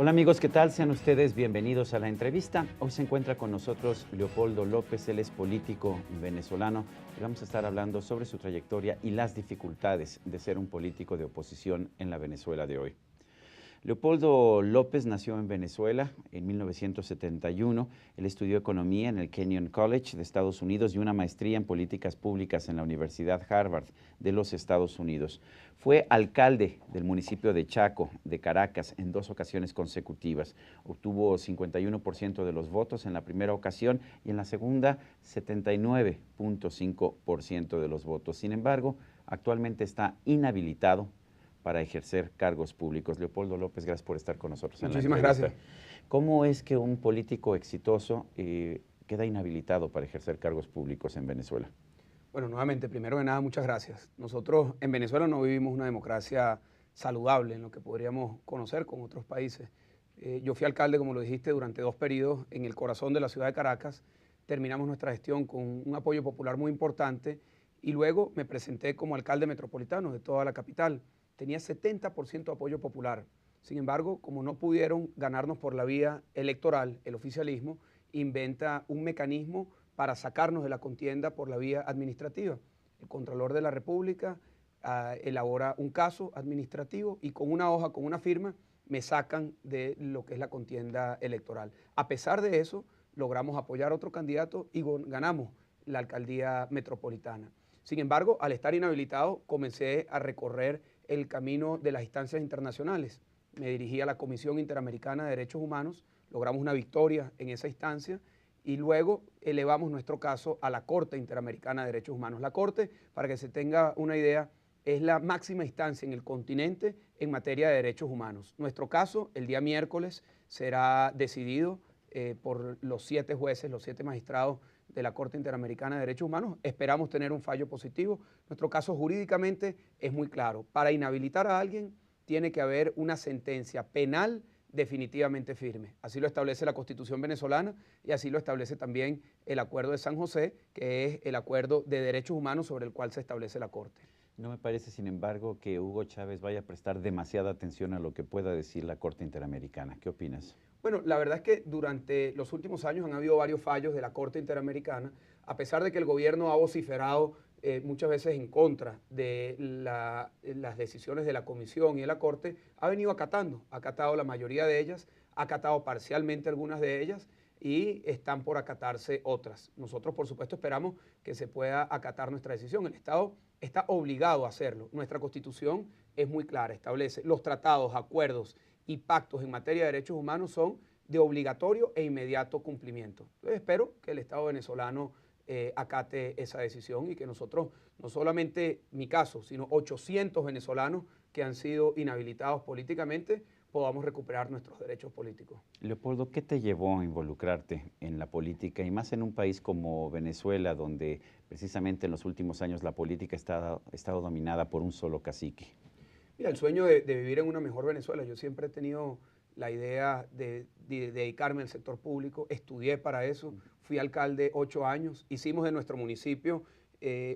Hola amigos, ¿qué tal? Sean ustedes bienvenidos a la entrevista. Hoy se encuentra con nosotros Leopoldo López, él es político venezolano y vamos a estar hablando sobre su trayectoria y las dificultades de ser un político de oposición en la Venezuela de hoy. Leopoldo López nació en Venezuela en 1971. Él estudió economía en el Kenyon College de Estados Unidos y una maestría en políticas públicas en la Universidad Harvard de los Estados Unidos. Fue alcalde del municipio de Chaco, de Caracas, en 2 ocasiones consecutivas. Obtuvo 51% de los votos en la primera ocasión y en la segunda 79.5% de los votos. Sin embargo, actualmente está inhabilitado para ejercer cargos públicos. Leopoldo López, gracias por estar con nosotros en la Muchísimas entrevista. gracias. ¿Cómo es que un político exitoso queda inhabilitado para ejercer cargos públicos en Venezuela? Bueno, nuevamente, primero que nada, muchas gracias. Nosotros en Venezuela no vivimos una democracia saludable en lo que podríamos conocer con otros países. Yo fui alcalde, como lo dijiste, durante 2 periodos en el corazón de la ciudad de Caracas. Terminamos nuestra gestión con un apoyo popular muy importante y luego me presenté como alcalde metropolitano de toda la capital. Tenía 70% apoyo popular. Sin embargo, como no pudieron ganarnos por la vía electoral, el oficialismo inventa un mecanismo para sacarnos de la contienda por la vía administrativa. El Contralor de la República elabora un caso administrativo y con una hoja, con una firma, me sacan de lo que es la contienda electoral. A pesar de eso, logramos apoyar a otro candidato y ganamos la alcaldía metropolitana. Sin embargo, al estar inhabilitado, comencé a recorrer el camino de las instancias internacionales. Me dirigí a la Comisión Interamericana de Derechos Humanos, logramos una victoria en esa instancia y luego elevamos nuestro caso a la Corte Interamericana de Derechos Humanos. La Corte, para que se tenga una idea, es la máxima instancia en el continente en materia de derechos humanos. Nuestro caso, el día miércoles, será decidido por los 7 jueces, los 7 magistrados de la Corte Interamericana de Derechos Humanos. Esperamos tener un fallo positivo. Nuestro caso jurídicamente es muy claro. Para inhabilitar a alguien tiene que haber una sentencia penal definitivamente firme. Así lo establece la Constitución venezolana y así lo establece también el Acuerdo de San José, que es el acuerdo de derechos humanos sobre el cual se establece la Corte. No me parece, sin embargo, que Hugo Chávez vaya a prestar demasiada atención a lo que pueda decir la Corte Interamericana. ¿Qué opinas? Bueno, la verdad es que durante los últimos años han habido varios fallos de la Corte Interamericana, a pesar de que el gobierno ha vociferado muchas veces en contra de las decisiones de la Comisión y de la Corte, ha venido ha acatado la mayoría de ellas, ha acatado parcialmente algunas de ellas y están por acatarse otras. Nosotros, por supuesto, esperamos que se pueda acatar nuestra decisión. El Estado está obligado a hacerlo. Nuestra Constitución es muy clara, establece los tratados, acuerdos y pactos en materia de derechos humanos son de obligatorio e inmediato cumplimiento. Entonces espero que el Estado venezolano acate esa decisión y que nosotros, no solamente mi caso, sino 800 venezolanos que han sido inhabilitados políticamente, podamos recuperar nuestros derechos políticos. Leopoldo, ¿qué te llevó a involucrarte en la política y más en un país como Venezuela, donde precisamente en los últimos años la política ha estado dominada por un solo cacique? Mira, el sueño de vivir en una mejor Venezuela. Yo siempre he tenido la idea de dedicarme al sector público, estudié para eso, fui alcalde 8 años, hicimos de nuestro municipio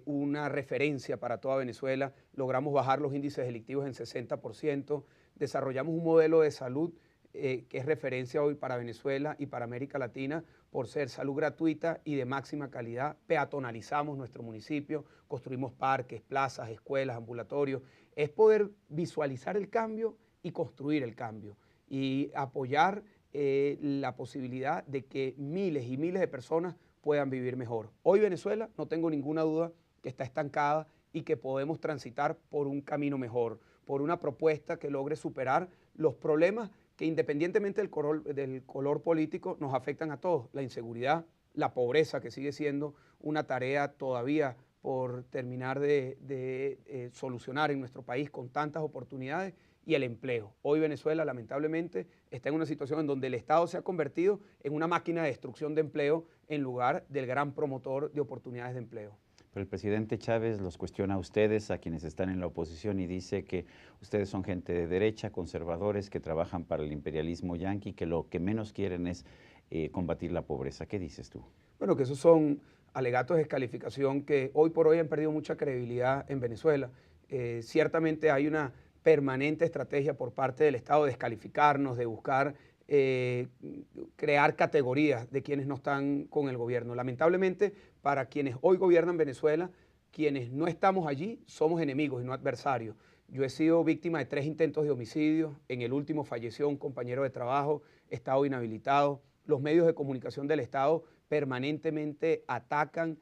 una referencia para toda Venezuela, logramos bajar los índices delictivos en 60%, desarrollamos un modelo de salud que es referencia hoy para Venezuela y para América Latina por ser salud gratuita y de máxima calidad. Peatonalizamos nuestro municipio, construimos parques, plazas, escuelas, ambulatorios. Es poder visualizar el cambio y construir el cambio y apoyar la posibilidad de que miles y miles de personas puedan vivir mejor. Hoy Venezuela, no tengo ninguna duda, que está estancada y que podemos transitar por un camino mejor, por una propuesta que logre superar los problemas que independientemente del color político nos afectan a todos. La inseguridad, la pobreza, que sigue siendo una tarea todavía por terminar de solucionar en nuestro país con tantas oportunidades, y el empleo. Hoy Venezuela lamentablemente está en una situación en donde el Estado se ha convertido en una máquina de destrucción de empleo en lugar del gran promotor de oportunidades de empleo. Pero el presidente Chávez los cuestiona a ustedes, a quienes están en la oposición, y dice que ustedes son gente de derecha, conservadores, que trabajan para el imperialismo yanqui, que lo que menos quieren es combatir la pobreza. ¿Qué dices tú? Bueno, que esos son alegatos de descalificación que hoy por hoy han perdido mucha credibilidad en Venezuela. Ciertamente hay una permanente estrategia por parte del Estado de descalificarnos, de buscar crear categorías de quienes no están con el gobierno. Lamentablemente, para quienes hoy gobiernan Venezuela, quienes no estamos allí somos enemigos y no adversarios. Yo he sido víctima de 3 intentos de homicidio, en el último falleció un compañero de trabajo, estado inhabilitado. Los medios de comunicación del Estado permanentemente atacan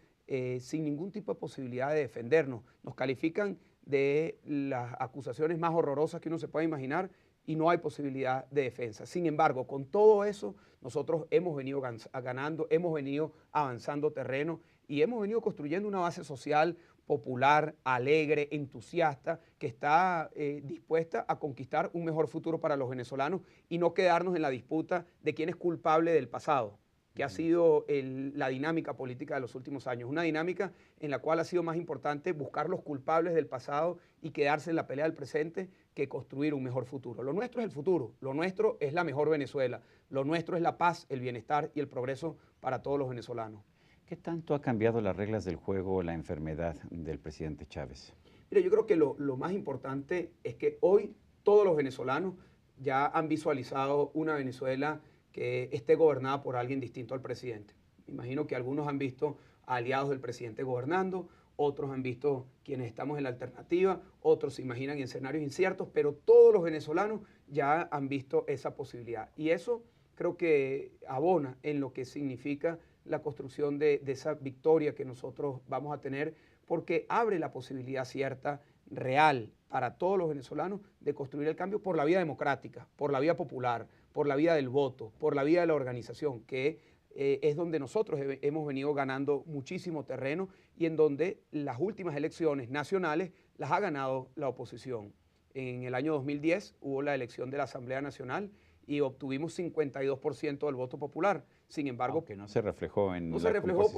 sin ningún tipo de posibilidad de defendernos. Nos califican de las acusaciones más horrorosas que uno se pueda imaginar y no hay posibilidad de defensa. Sin embargo, con todo eso, nosotros hemos venido ganando, hemos venido avanzando terreno y hemos venido construyendo una base social popular, alegre, entusiasta, que está dispuesta a conquistar un mejor futuro para los venezolanos y no quedarnos en la disputa de quién es culpable del pasado, que ha sido la dinámica política de los últimos años. Una dinámica en la cual ha sido más importante buscar los culpables del pasado y quedarse en la pelea del presente que construir un mejor futuro. Lo nuestro es el futuro, lo nuestro es la mejor Venezuela, lo nuestro es la paz, el bienestar y el progreso para todos los venezolanos. ¿Qué tanto ha cambiado las reglas del juego la enfermedad del presidente Chávez? Mira, yo creo que lo más importante es que hoy todos los venezolanos ya han visualizado una Venezuela que esté gobernada por alguien distinto al presidente. Me imagino que algunos han visto a aliados del presidente gobernando, otros han visto quienes estamos en la alternativa, otros se imaginan en escenarios inciertos, pero todos los venezolanos ya han visto esa posibilidad. Y eso creo que abona en lo que significa la construcción de esa victoria que nosotros vamos a tener, porque abre la posibilidad cierta, real, para todos los venezolanos de construir el cambio por la vía democrática, por la vía popular, por la vía del voto, por la vía de la organización, que es donde nosotros hemos venido ganando muchísimo terreno y en donde las últimas elecciones nacionales las ha ganado la oposición. En el año 2010 hubo la elección de la Asamblea Nacional y obtuvimos 52% del voto popular. Sin embargo, que no se reflejó en no se reflejó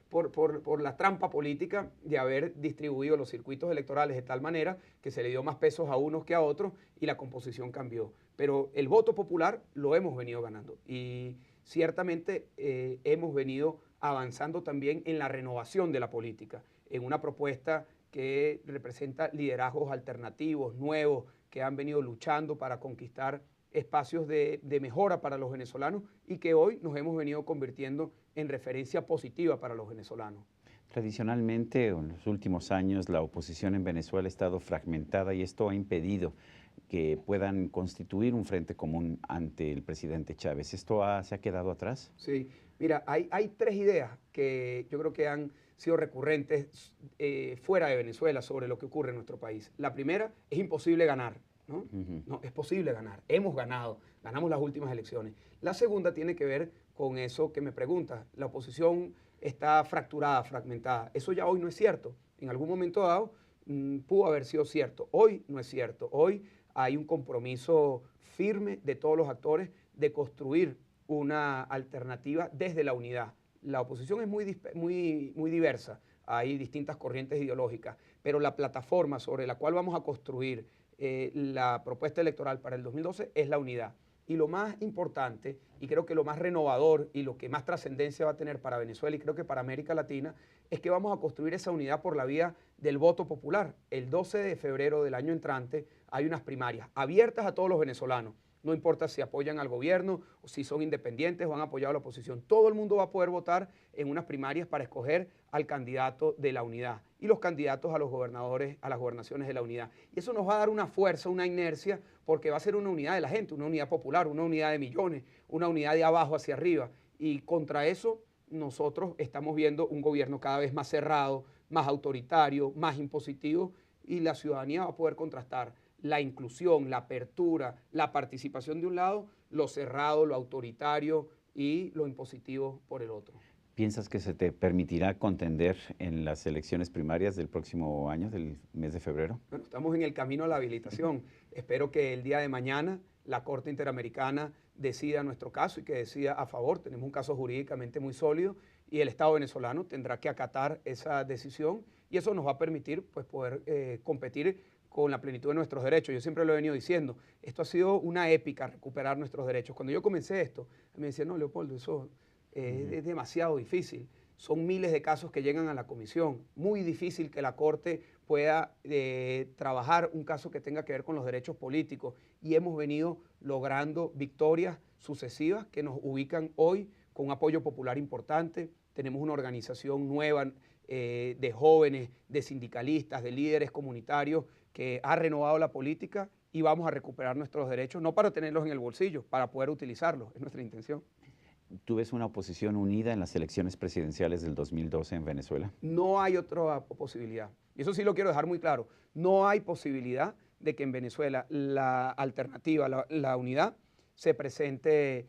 por la trampa política de haber distribuido los circuitos electorales de tal manera que se le dio más pesos a unos que a otros y la composición cambió. Pero el voto popular lo hemos venido ganando y ciertamente hemos venido avanzando también en la renovación de la política, en una propuesta que representa liderazgos alternativos, nuevos, que han venido luchando para conquistar espacios de mejora para los venezolanos y que hoy nos hemos venido convirtiendo en referencia positiva para los venezolanos. Tradicionalmente, en los últimos años, la oposición en Venezuela ha estado fragmentada y esto ha impedido que puedan constituir un frente común ante el presidente Chávez. ¿Esto se ha quedado atrás? Sí, mira, hay 3 ideas que yo creo que han sido recurrentes fuera de Venezuela sobre lo que ocurre en nuestro país. La primera, es imposible ganar. ¿No? No, es posible ganar, hemos ganado, ganamos las últimas elecciones. La segunda tiene que ver con eso que me preguntas, la oposición está fracturada, fragmentada. Eso ya hoy no es cierto, en algún momento dado pudo haber sido cierto, hoy no es cierto. Hoy hay un compromiso firme de todos los actores de construir una alternativa desde la unidad. La oposición es muy diversa, hay distintas corrientes ideológicas, pero la plataforma sobre la cual vamos a construir la propuesta electoral para el 2012 es la unidad. Y lo más importante, y creo que lo más renovador y lo que más trascendencia va a tener para Venezuela y creo que para América Latina, es que vamos a construir esa unidad por la vía del voto popular. El 12 de febrero del año entrante hay unas primarias abiertas a todos los venezolanos. No importa si apoyan al gobierno o si son independientes o han apoyado a la oposición. Todo el mundo va a poder votar en unas primarias para escoger al candidato de la unidad y los candidatos a los gobernadores, a las gobernaciones de la unidad. Y eso nos va a dar una fuerza, una inercia, porque va a ser una unidad de la gente, una unidad popular, una unidad de millones, una unidad de abajo hacia arriba. Y contra eso nosotros estamos viendo un gobierno cada vez más cerrado, más autoritario, más impositivo, y la ciudadanía va a poder contrastar la inclusión, la apertura, la participación de un lado, lo cerrado, lo autoritario y lo impositivo por el otro. ¿Piensas que se te permitirá contender en las elecciones primarias del próximo año, del mes de febrero? Bueno, estamos en el camino a la habilitación. Espero que el día de mañana la Corte Interamericana decida nuestro caso y que decida a favor. Tenemos un caso jurídicamente muy sólido y el Estado venezolano tendrá que acatar esa decisión y eso nos va a permitir pues, poder competir con la plenitud de nuestros derechos. Yo siempre lo he venido diciendo, esto ha sido una épica, recuperar nuestros derechos. Cuando yo comencé esto, me decían, no, Leopoldo, eso es demasiado difícil. son miles de casos que llegan a la comisión. Muy difícil que la Corte pueda trabajar un caso que tenga que ver con los derechos políticos. Y hemos venido logrando victorias sucesivas que nos ubican hoy con un apoyo popular importante. Tenemos una organización nueva de jóvenes, de sindicalistas, de líderes comunitarios que ha renovado la política y vamos a recuperar nuestros derechos, no para tenerlos en el bolsillo, para poder utilizarlos, es nuestra intención. ¿Tú ves una oposición unida en las elecciones presidenciales del 2012 en Venezuela? No hay otra posibilidad. Y eso sí lo quiero dejar muy claro. No hay posibilidad de que en Venezuela la alternativa, la unidad, se presente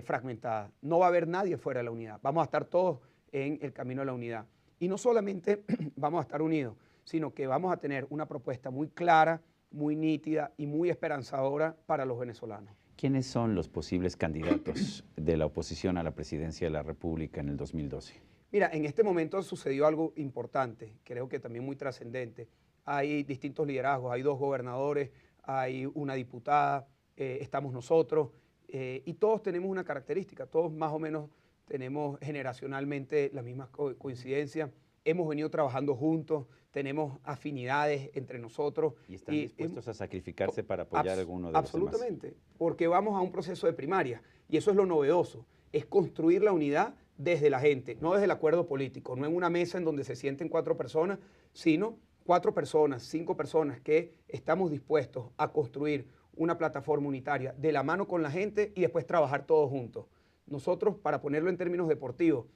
fragmentada. No va a haber nadie fuera de la unidad. Vamos a estar todos en el camino de la unidad. Y no solamente vamos a estar unidos, sino que vamos a tener una propuesta muy clara, muy nítida y muy esperanzadora para los venezolanos. ¿Quiénes son los posibles candidatos de la oposición a la presidencia de la República en el 2012? Mira, en este momento sucedió algo importante, creo que también muy trascendente. Hay distintos liderazgos, hay 2 gobernadores, hay una diputada, estamos nosotros, y todos tenemos una característica, todos más o menos tenemos generacionalmente las mismas coincidencias, hemos venido trabajando juntos, tenemos afinidades entre nosotros. ¿Y están dispuestos a sacrificarse para apoyar a alguno de los demás? Absolutamente, porque vamos a un proceso de primaria y eso es lo novedoso, es construir la unidad desde la gente, no desde el acuerdo político, no en una mesa en donde se sienten 4 personas, sino 4 personas, 5 personas que estamos dispuestos a construir una plataforma unitaria de la mano con la gente y después trabajar todos juntos. Nosotros, para ponerlo en términos deportivos,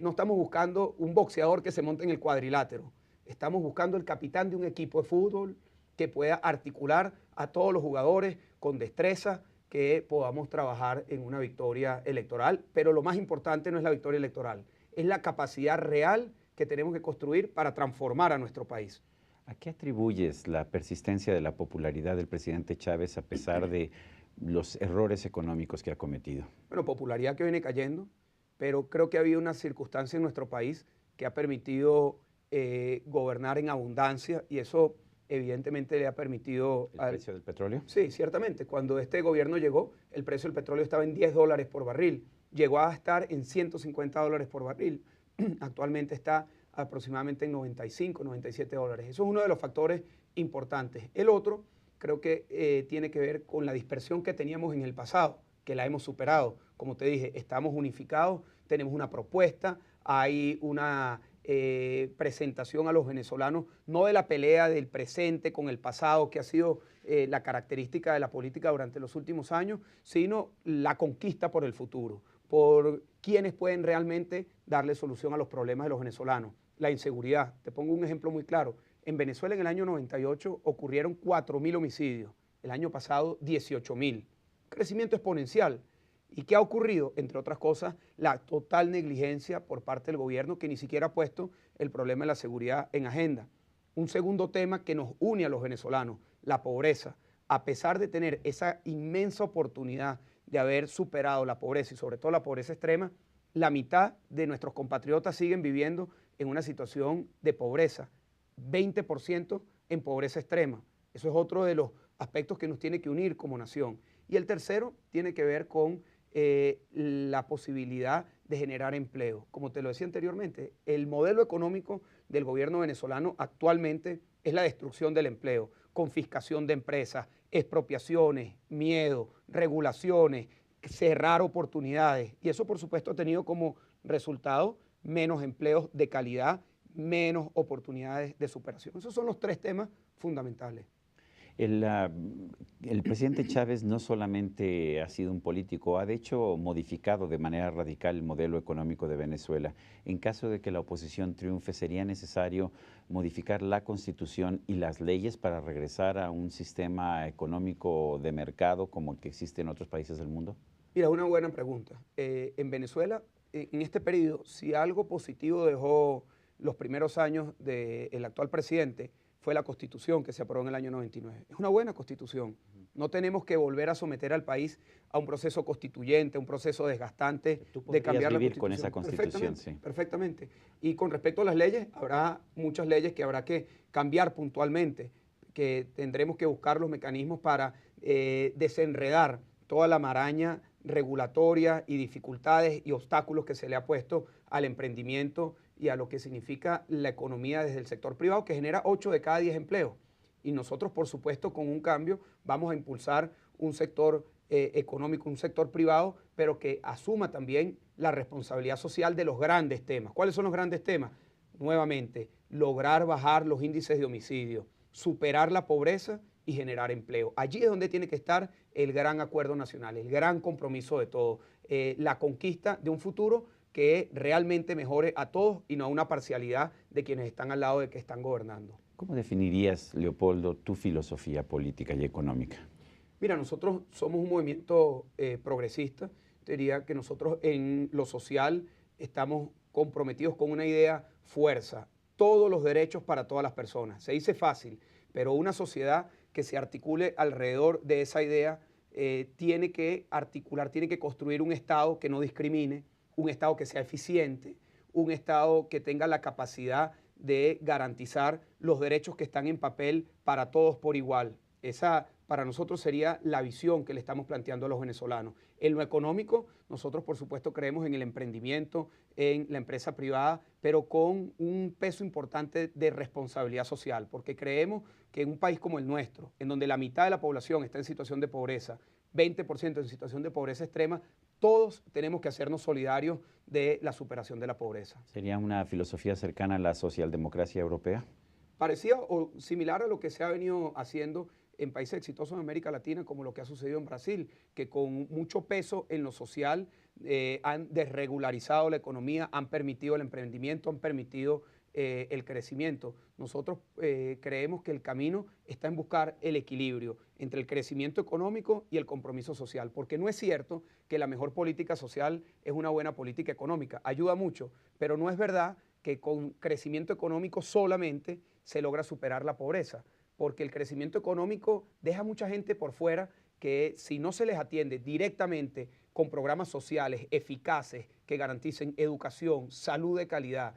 no estamos buscando un boxeador que se monte en el cuadrilátero, estamos buscando el capitán de un equipo de fútbol que pueda articular a todos los jugadores con destreza, que podamos trabajar en una victoria electoral, pero lo más importante no es la victoria electoral, es la capacidad real que tenemos que construir para transformar a nuestro país. ¿A qué atribuyes la persistencia de la popularidad del presidente Chávez a pesar de los errores económicos que ha cometido? Bueno, popularidad que viene cayendo, pero creo que ha habido una circunstancia en nuestro país que ha permitido gobernar en abundancia y eso evidentemente le ha permitido... ¿El precio del petróleo? Sí, ciertamente. Cuando este gobierno llegó, el precio del petróleo estaba en $10 por barril. Llegó a estar en $150 por barril. Actualmente está aproximadamente en 95, 97 dólares. Eso es uno de los factores importantes. El otro creo que tiene que ver con la dispersión que teníamos en el pasado, que la hemos superado. Como te dije, estamos unificados, tenemos una propuesta, hay una presentación a los venezolanos, no de la pelea del presente con el pasado, que ha sido la característica de la política durante los últimos años, sino la conquista por el futuro, por quienes pueden realmente darle solución a los problemas de los venezolanos. La inseguridad, te pongo un ejemplo muy claro, en Venezuela en el año 98 ocurrieron 4.000 homicidios, el año pasado 18.000, crecimiento exponencial. ¿Y qué ha ocurrido? Entre otras cosas, la total negligencia por parte del gobierno que ni siquiera ha puesto el problema de la seguridad en agenda. Un segundo tema que nos une a los venezolanos, la pobreza. A pesar de tener esa inmensa oportunidad de haber superado la pobreza y sobre todo la pobreza extrema, la mitad de nuestros compatriotas siguen viviendo en una situación de pobreza, 20% en pobreza extrema. Eso es otro de los aspectos que nos tiene que unir como nación. Y el tercero tiene que ver con la posibilidad de generar empleo. Como te lo decía anteriormente, el modelo económico del gobierno venezolano actualmente es la destrucción del empleo, confiscación de empresas, expropiaciones, miedo, regulaciones, cerrar oportunidades. Y eso, por supuesto, ha tenido como resultado menos empleos de calidad, menos oportunidades de superación. Esos son los 3 temas fundamentales. El presidente Chávez no solamente ha sido un político, ha de hecho modificado de manera radical el modelo económico de Venezuela. En caso de que la oposición triunfe, ¿sería necesario modificar la Constitución y las leyes para regresar a un sistema económico de mercado como el que existe en otros países del mundo? Mira, una buena pregunta. En Venezuela, en este periodo, si algo positivo dejó los primeros años del actual presidente, fue la Constitución que se aprobó en el año 99. Es una buena Constitución. No tenemos que volver a someter al país a un proceso constituyente, un proceso desgastante de cambiar la vivir Constitución. Con esa Constitución, sí. Perfectamente. Y con respecto a las leyes, habrá muchas leyes que habrá que cambiar puntualmente, que tendremos que buscar los mecanismos para desenredar toda la maraña regulatorias y dificultades y obstáculos que se le ha puesto al emprendimiento y a lo que significa la economía desde el sector privado, que genera 8 de cada 10 empleos. Y nosotros, por supuesto, con un cambio vamos a impulsar un sector económico, un sector privado, pero que asuma también la responsabilidad social de los grandes temas. ¿Cuáles son los grandes temas? Nuevamente, lograr bajar los índices de homicidio, superar la pobreza y generar empleo. Allí es donde tiene que estar el gran acuerdo nacional, el gran compromiso de todos, la conquista de un futuro que realmente mejore a todos y no a una parcialidad de quienes están al lado de que están gobernando. ¿Cómo definirías, Leopoldo, tu filosofía política y económica? Mira, nosotros somos un movimiento progresista. Diría que nosotros en lo social estamos comprometidos con una idea fuerza, todos los derechos para todas las personas. Se dice fácil, pero una sociedad que se articule alrededor de esa idea tiene que articular, tiene que construir un Estado que no discrimine, un Estado que sea eficiente, un Estado que tenga la capacidad de garantizar los derechos que están en papel para todos por igual. Esa para nosotros sería la visión que le estamos planteando a los venezolanos. En lo económico, nosotros por supuesto creemos en el emprendimiento, en la empresa privada, pero con un peso importante de responsabilidad social, porque creemos que en un país como el nuestro, en donde la mitad de la población está en situación de pobreza, 20% en situación de pobreza extrema, todos tenemos que hacernos solidarios de la superación de la pobreza. ¿Sería una filosofía cercana a la socialdemocracia europea? Parecida o similar a lo que se ha venido haciendo en países exitosos de América Latina, como lo que ha sucedido en Brasil, que con mucho peso en lo social han desregularizado la economía, han permitido el emprendimiento, han permitido el crecimiento. Nosotros creemos que el camino está en buscar el equilibrio entre el crecimiento económico y el compromiso social, porque no es cierto que la mejor política social es una buena política económica, ayuda mucho, pero no es verdad que con crecimiento económico solamente se logra superar la pobreza, porque el crecimiento económico deja mucha gente por fuera que si no se les atiende directamente con programas sociales eficaces que garanticen educación, salud de calidad,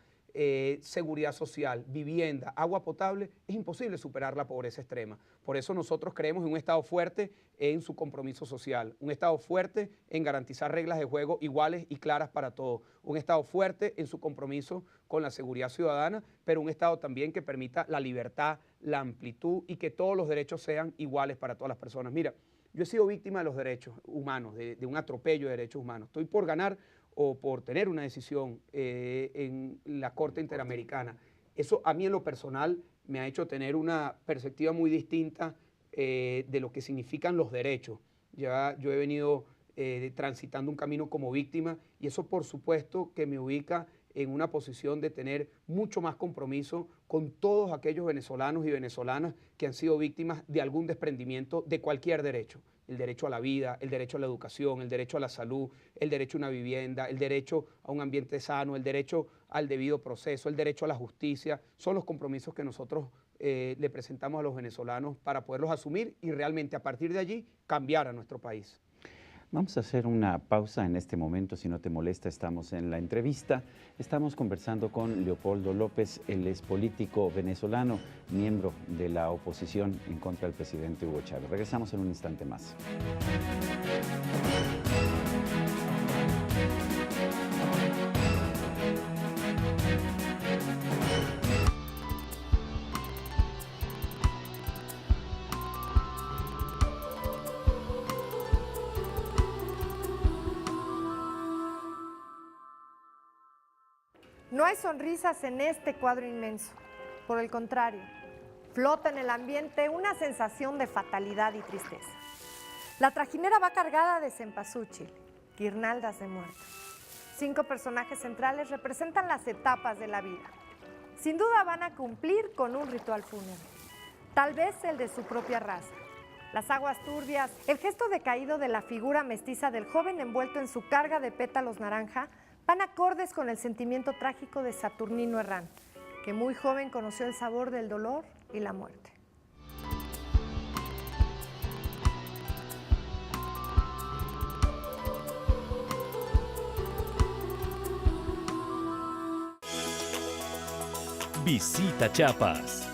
seguridad social, vivienda, agua potable, es imposible superar la pobreza extrema. Por eso nosotros creemos en un Estado fuerte en su compromiso social, un Estado fuerte en garantizar reglas de juego iguales y claras para todos, un Estado fuerte en su compromiso con la seguridad ciudadana, pero un Estado también que permita la libertad, la amplitud y que todos los derechos sean iguales para todas las personas. Mira, yo he sido víctima de los derechos humanos, de un atropello de derechos humanos. Estoy por ganar o por tener una decisión en la Corte Interamericana. Eso a mí en lo personal me ha hecho tener una perspectiva muy distinta de lo que significan los derechos. Ya yo he venido transitando un camino como víctima y eso por supuesto que me ubica en una posición de tener mucho más compromiso con todos aquellos venezolanos y venezolanas que han sido víctimas de algún desprendimiento de cualquier derecho. El derecho a la vida, el derecho a la educación, el derecho a la salud, el derecho a una vivienda, el derecho a un ambiente sano, el derecho al debido proceso, el derecho a la justicia. Son los compromisos que nosotros le presentamos a los venezolanos para poderlos asumir y realmente a partir de allí cambiar a nuestro país. Vamos a hacer una pausa en este momento, si no te molesta, estamos en la entrevista. Estamos conversando con Leopoldo López, él es político venezolano, miembro de la oposición en contra del presidente Hugo Chávez. Regresamos en un instante más. No hay sonrisas en este cuadro inmenso. Por el contrario, flota en el ambiente una sensación de fatalidad y tristeza. La trajinera va cargada de cempasúchil, guirnaldas de muertos. 5 personajes centrales representan las etapas de la vida. Sin duda van a cumplir con un ritual fúnebre, tal vez el de su propia raza. Las aguas turbias, el gesto decaído de la figura mestiza del joven envuelto en su carga de pétalos naranja, van acordes con el sentimiento trágico de Saturnino Herrán, que muy joven conoció el sabor del dolor y la muerte. Visita Chiapas.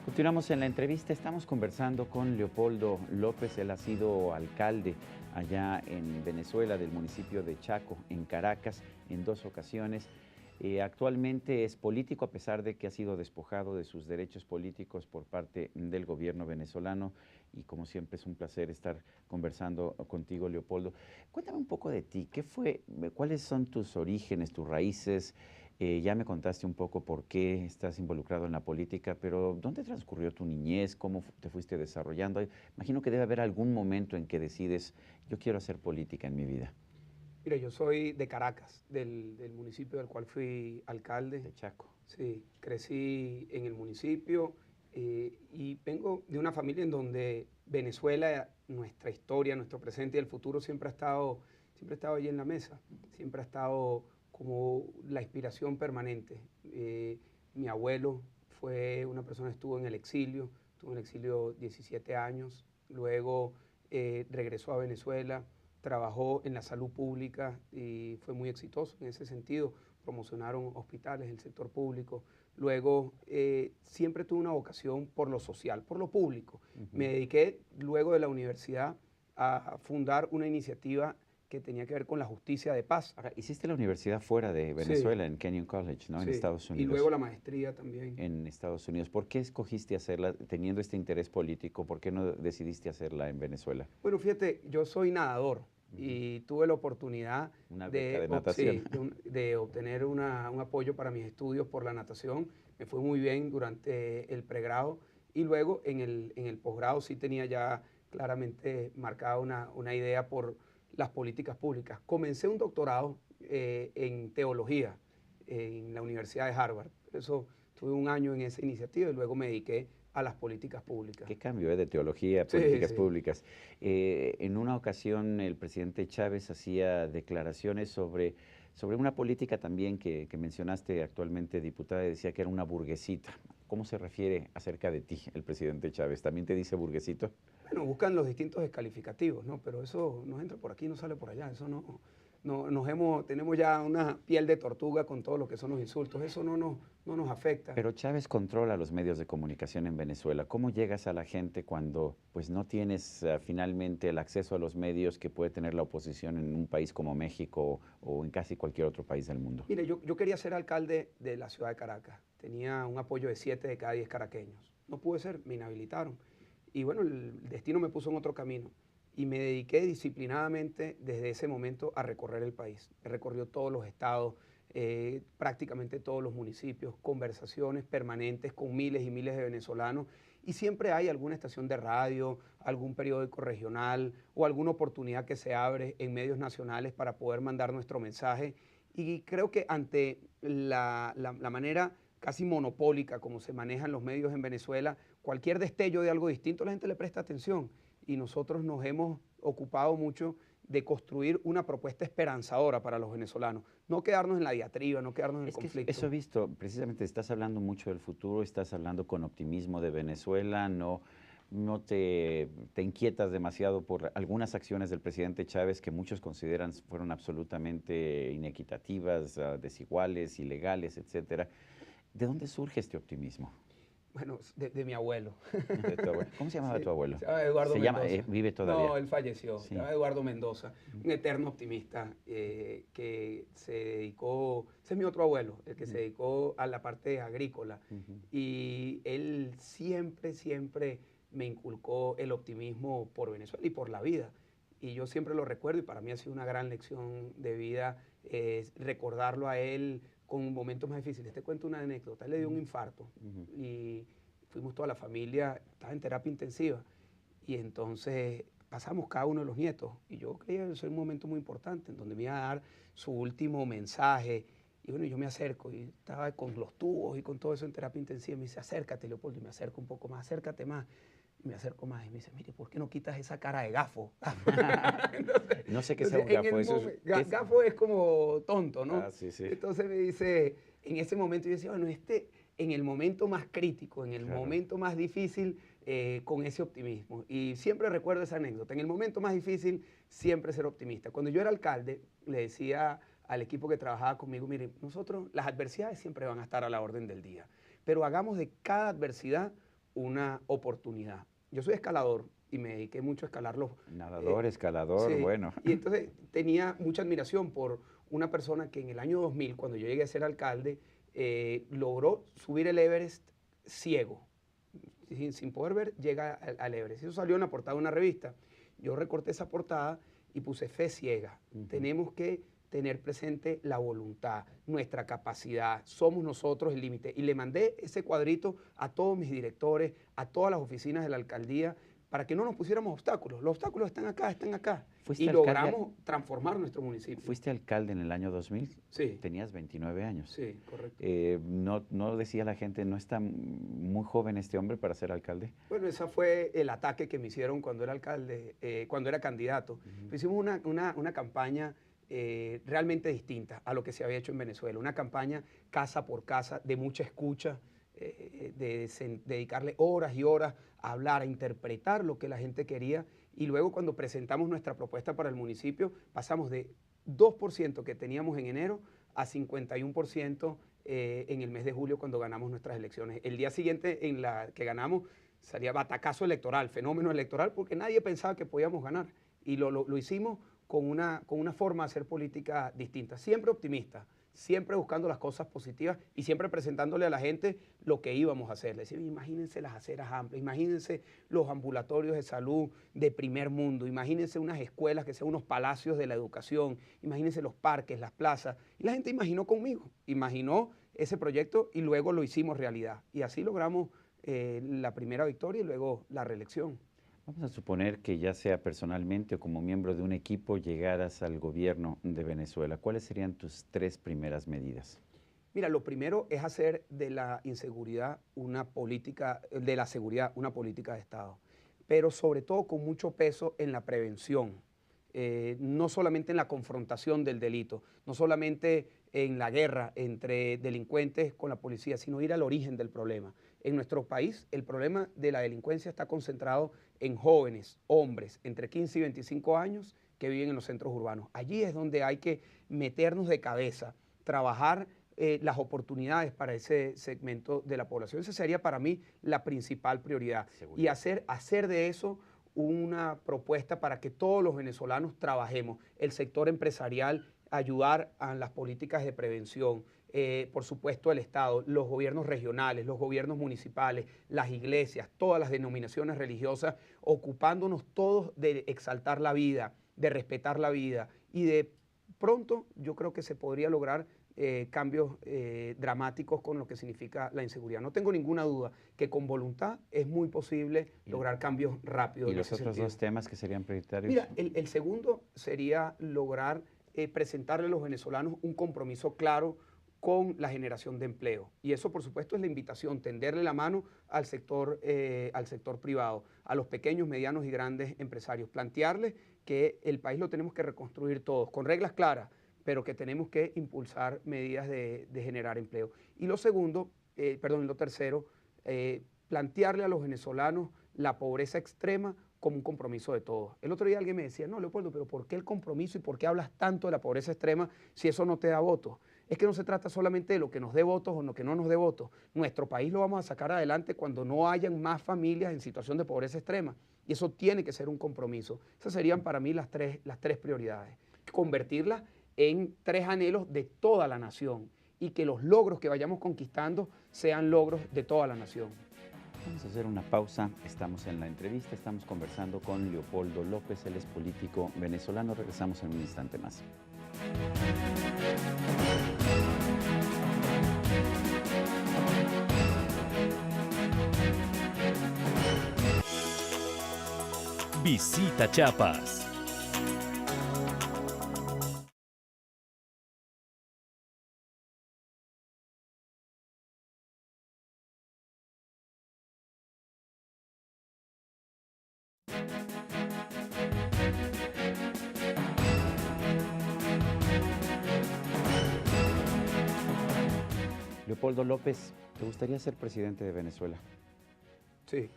Continuamos en la entrevista, estamos conversando con Leopoldo López, él ha sido alcalde allá en Venezuela del municipio de Chaco, en Caracas, en 2 ocasiones. Actualmente es político a pesar de que ha sido despojado de sus derechos políticos por parte del gobierno venezolano y como siempre es un placer estar conversando contigo, Leopoldo. Cuéntame un poco de ti, ¿cuáles son tus orígenes, tus raíces? Ya me contaste un poco por qué estás involucrado en la política, pero ¿dónde transcurrió tu niñez? ¿Cómo te fuiste desarrollando? Imagino que debe haber algún momento en que decides, yo quiero hacer política en mi vida. Mira, yo soy de Caracas, del municipio del cual fui alcalde. De Chaco. Sí, crecí en el municipio y vengo de una familia en donde Venezuela, nuestra historia, nuestro presente y el futuro siempre ha estado allí en la mesa, siempre ha estado como la inspiración permanente. Mi abuelo fue una persona que estuvo en el exilio 17 años, luego regresó a Venezuela, trabajó en la salud pública y fue muy exitoso en ese sentido, promocionaron hospitales, el sector público. Luego siempre tuve una vocación por lo social, por lo público. Me dediqué luego de la universidad a fundar una iniciativa que tenía que ver con la justicia de paz. Ahora, hiciste la universidad fuera de Venezuela, en Kenyon College, ¿no? Sí, En Estados Unidos. y luego la maestría también. En Estados Unidos. ¿Por qué escogiste hacerla teniendo este interés político? ¿Por qué no decidiste hacerla en Venezuela? Bueno, fíjate, yo soy nadador y tuve la oportunidad Una beca de natación. de obtener un apoyo para mis estudios por la natación. Me fue muy bien durante el pregrado y luego en el posgrado sí tenía ya claramente marcada una idea por las políticas públicas. Comencé un doctorado en teología en la Universidad de Harvard. Por eso tuve un año en esa iniciativa y luego me dediqué a las políticas públicas. Qué cambio, de teología a políticas públicas. En una ocasión el presidente Chávez hacía declaraciones sobre una política también que mencionaste actualmente, diputada, y decía que era una burguesita. ¿Cómo se refiere acerca de ti el presidente Chávez? ¿También te dice burguesito? Bueno, buscan los distintos descalificativos, ¿no? Pero eso no entra por aquí, no sale por allá. Eso no tenemos ya una piel de tortuga con todo lo que son los insultos. Eso no nos afecta. Pero Chávez controla los medios de comunicación en Venezuela. ¿Cómo llegas a la gente cuando pues, no tienes finalmente el acceso a los medios que puede tener la oposición en un país como México o en casi cualquier otro país del mundo? Mire, yo quería ser alcalde de la ciudad de Caracas. Tenía un apoyo de 7 de cada 10 caraqueños. No pude ser, me inhabilitaron. Y bueno, el destino me puso en otro camino. Y me dediqué disciplinadamente desde ese momento a recorrer el país. He recorrido todos los estados, prácticamente todos los municipios, conversaciones permanentes con miles y miles de venezolanos. Y siempre hay alguna estación de radio, algún periódico regional o alguna oportunidad que se abre en medios nacionales para poder mandar nuestro mensaje. Y creo que ante la manera casi monopólica como se manejan los medios en Venezuela, cualquier destello de algo distinto la gente le presta atención. Y nosotros nos hemos ocupado mucho de construir una propuesta esperanzadora para los venezolanos. No quedarnos en la diatriba, no quedarnos en el conflicto. Eso he visto, precisamente estás hablando mucho del futuro, estás hablando con optimismo de Venezuela, no te inquietas demasiado por algunas acciones del presidente Chávez que muchos consideran fueron absolutamente inequitativas, desiguales, ilegales, etcétera. ¿De dónde surge este optimismo? Bueno, de mi abuelo. ¿De tu abuelo? ¿Cómo se llamaba tu abuelo? Se llama Eduardo Mendoza. ¿Vive todavía? No, él falleció. Sí. Se llama Eduardo Mendoza, un eterno optimista que se dedicó, ese es mi otro abuelo, el que se dedicó a la parte agrícola. Y él siempre me inculcó el optimismo por Venezuela y por la vida. Y yo siempre lo recuerdo y para mí ha sido una gran lección de vida recordarlo a él con momentos más difíciles. Te cuento una anécdota. Él le dio un infarto y fuimos toda la familia, estaba en terapia intensiva y entonces pasamos cada uno de los nietos y yo creía que eso era un momento muy importante en donde me iba a dar su último mensaje y bueno, yo me acerco y estaba con los tubos y con todo eso en terapia intensiva y me dice, acércate, Leopoldo, y me acerco un poco más, acércate más. Y me acerco más y me dice, mire, ¿por qué no quitas esa cara de gafo? Entonces, no sé qué sea un gafo. Gafo es como tonto, ¿no? Ah, sí. Entonces me dice, en ese momento yo decía, bueno, en el momento más crítico, en el momento más difícil, con ese optimismo. Y siempre recuerdo esa anécdota. En el momento más difícil, siempre ser optimista. Cuando yo era alcalde, le decía al equipo que trabajaba conmigo, miren, nosotros las adversidades siempre van a estar a la orden del día, pero hagamos de cada adversidad una oportunidad. Yo soy escalador y me dediqué mucho a escalar los... Nadador, escalador, sí, bueno. y entonces tenía mucha admiración por una persona que en el año 2000, cuando yo llegué a ser alcalde, logró subir el Everest ciego, sin poder ver, llega al Everest. Eso salió en la portada de una revista. Yo recorté esa portada y puse fe ciega. Tenemos que tener presente la voluntad, nuestra capacidad, somos nosotros el límite. Y le mandé ese cuadrito a todos mis directores, a todas las oficinas de la alcaldía, para que no nos pusiéramos obstáculos. Los obstáculos están acá, están acá. Y logramos transformar nuestro municipio. ¿Fuiste alcalde en el año 2000? Sí. Tenías 29 años. Sí, correcto. No decía la gente, ¿no está muy joven este hombre para ser alcalde? Bueno, ese fue el ataque que me hicieron cuando era alcalde, cuando era candidato. Hicimos una campaña realmente distinta a lo que se había hecho en Venezuela. Una campaña casa por casa, de mucha escucha, dedicarle horas y horas a hablar, a interpretar lo que la gente quería. Y luego cuando presentamos nuestra propuesta para el municipio, pasamos de 2% que teníamos en enero a 51% en el mes de julio cuando ganamos nuestras elecciones. El día siguiente en la que ganamos salía batacazo electoral, fenómeno electoral, porque nadie pensaba que podíamos ganar. Y lo hicimos con una forma de hacer política distinta, siempre optimista, siempre buscando las cosas positivas y siempre presentándole a la gente lo que íbamos a hacer. Le decía, imagínense las aceras amplias, imagínense los ambulatorios de salud de primer mundo, imagínense unas escuelas que sean unos palacios de la educación, imagínense los parques, las plazas. Y la gente imaginó conmigo, imaginó ese proyecto y luego lo hicimos realidad. Y así logramos la primera victoria y luego la reelección. Vamos a suponer que ya sea personalmente o como miembro de un equipo llegaras al gobierno de Venezuela. ¿Cuáles serían tus 3 primeras medidas? Mira, lo primero es hacer de la inseguridad una política, de la seguridad una política de Estado, pero sobre todo con mucho peso en la prevención, no solamente en la confrontación del delito, no solamente en la guerra entre delincuentes con la policía, sino ir al origen del problema. En nuestro país, el problema de la delincuencia está concentrado en jóvenes, hombres, entre 15 y 25 años que viven en los centros urbanos. Allí es donde hay que meternos de cabeza, trabajar las oportunidades para ese segmento de la población. Esa sería para mí la principal prioridad. Seguridad. Y hacer de eso una propuesta para que todos los venezolanos trabajemos, el sector empresarial, ayudar a las políticas de prevención, por supuesto el Estado, los gobiernos regionales, los gobiernos municipales, las iglesias, todas las denominaciones religiosas, ocupándonos todos de exaltar la vida, de respetar la vida y de pronto yo creo que se podría lograr cambios dramáticos con lo que significa la inseguridad. No tengo ninguna duda que con voluntad es muy posible lograr cambios rápidos. ¿Y los otros 2 temas que serían prioritarios? Mira, el segundo sería lograr presentarle a los venezolanos un compromiso claro con la generación de empleo. Y eso, por supuesto, es la invitación, tenderle la mano al sector privado, a los pequeños, medianos y grandes empresarios, plantearles que el país lo tenemos que reconstruir todos, con reglas claras, pero que tenemos que impulsar medidas de generar empleo. Y lo tercero, plantearle a los venezolanos la pobreza extrema como un compromiso de todos. El otro día alguien me decía, no, Leopoldo, pero ¿por qué el compromiso y por qué hablas tanto de la pobreza extrema si eso no te da votos? Es que no se trata solamente de lo que nos dé votos o lo que no nos dé votos. Nuestro país lo vamos a sacar adelante cuando no hayan más familias en situación de pobreza extrema. Y eso tiene que ser un compromiso. Esas serían para mí las tres prioridades. Convertirlas en 3 anhelos de toda la nación y que los logros que vayamos conquistando sean logros de toda la nación. Vamos a hacer una pausa. Estamos en la entrevista, estamos conversando con Leopoldo López, él es político venezolano. Regresamos en un instante más. Visita Chiapas. Leopoldo López, ¿te gustaría ser presidente de Venezuela? Sí,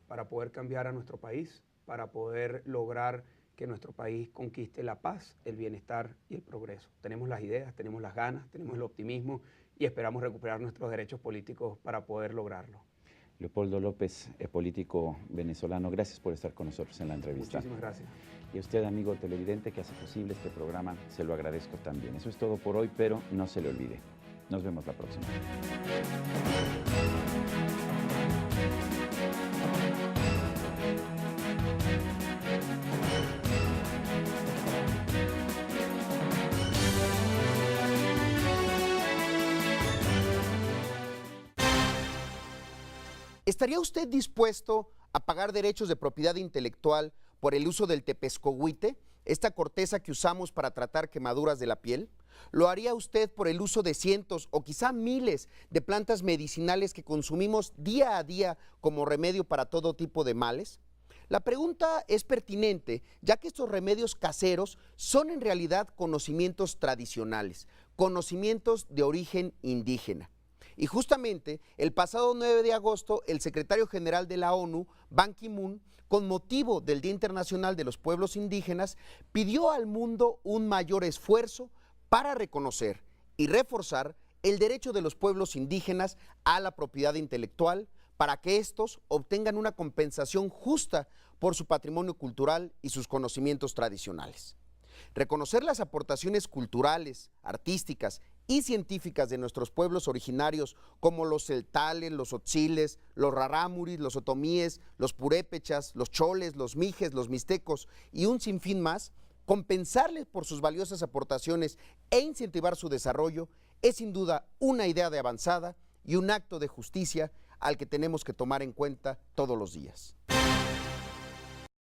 para poder cambiar a nuestro país, para poder lograr que nuestro país conquiste la paz, el bienestar y el progreso. Tenemos las ideas, tenemos las ganas, tenemos el optimismo y esperamos recuperar nuestros derechos políticos para poder lograrlo. Leopoldo López, político venezolano, gracias por estar con nosotros en la entrevista. Muchísimas gracias. Y a usted, amigo televidente, que hace posible este programa, se lo agradezco también. Eso es todo por hoy, pero no se le olvide. Nos vemos la próxima. ¿Estaría usted dispuesto a pagar derechos de propiedad intelectual por el uso del tepescohuite, esta corteza que usamos para tratar quemaduras de la piel? ¿Lo haría usted por el uso de cientos o quizá miles de plantas medicinales que consumimos día a día como remedio para todo tipo de males? La pregunta es pertinente, ya que estos remedios caseros son en realidad conocimientos tradicionales, conocimientos de origen indígena. Y justamente el pasado 9 de agosto, el secretario general de la ONU, Ban Ki-moon, con motivo del Día Internacional de los Pueblos Indígenas, pidió al mundo un mayor esfuerzo para reconocer y reforzar el derecho de los pueblos indígenas a la propiedad intelectual, para que estos obtengan una compensación justa por su patrimonio cultural y sus conocimientos tradicionales. Reconocer las aportaciones culturales, artísticas y científicas de nuestros pueblos originarios, como los celtales, los otziles, los rarámuris, los otomíes, los purépechas, los choles, los mijes, los mixtecos y un sinfín más, compensarles por sus valiosas aportaciones e incentivar su desarrollo, es sin duda una idea de avanzada y un acto de justicia al que tenemos que tomar en cuenta todos los días.